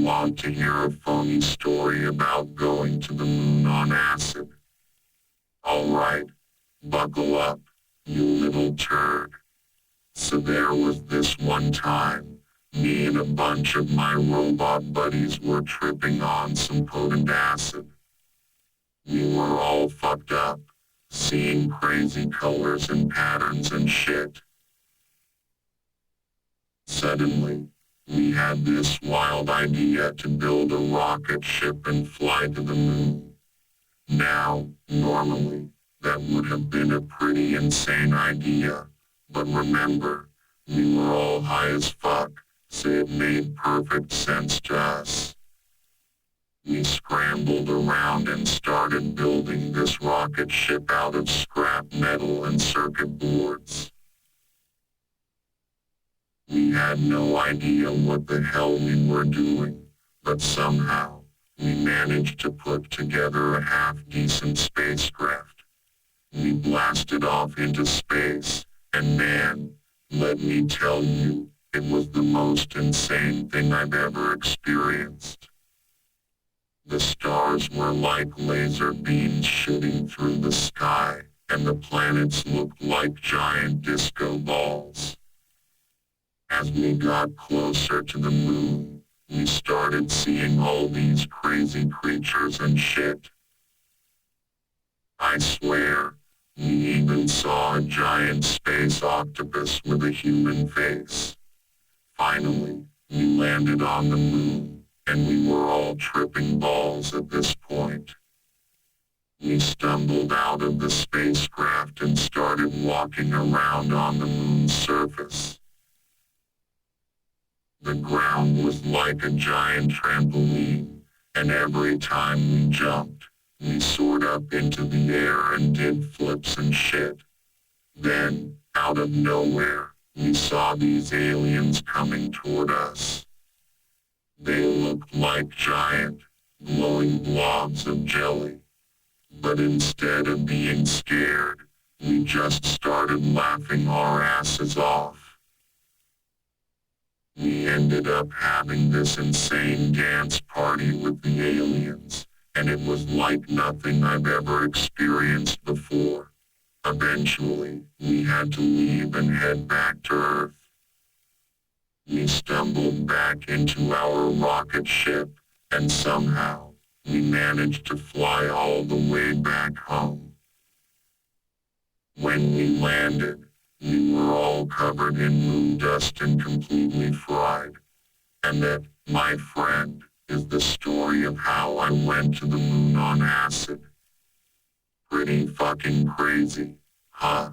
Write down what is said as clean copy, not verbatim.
want to hear a phony story about going to the moon on acid? Alright, buckle up, you little turd. So there was this one time, me and a bunch of my robot buddies were tripping on some potent acid. We were all fucked up, seeing crazy colors and patterns and shit. Suddenly, we had this wild idea to build a rocket ship and fly to the moon. Now, normally, that would have been a pretty insane idea, but remember, we were all high as fuck, so it made perfect sense to us. We scrambled around and started building this rocket ship out of scrap metal and circuit boards. We had no idea what the hell we were doing, but somehow, we managed to put together a half-decent spacecraft. We blasted off into space, and man, let me tell you, it was the most insane thing I've ever experienced. The stars were like laser beams shooting through the sky, and the planets looked like giant disco balls. As we got closer to the moon, we started seeing all these crazy creatures and shit. I swear, we even saw a giant space octopus with a human face. Finally, we landed on the moon, and we were all tripping balls at this point. We stumbled out of the spacecraft and started walking around on the moon's surface. The ground was like a giant trampoline, and every time we jumped, we soared up into the air and did flips and shit. Then, out of nowhere, we saw these aliens coming toward us. They looked like giant, glowing blobs of jelly. But instead of being scared, we just started laughing our asses off. We ended up having this insane dance party with the aliens, and it was like nothing I've ever experienced before. Eventually, we had to leave and head back to Earth. We stumbled back into our rocket ship, and somehow, we managed to fly all the way back home. When we landed, we were all covered in moon dust and completely fried. And that, my friend, is the story of how I went to the moon on acid. Pretty fucking crazy, huh?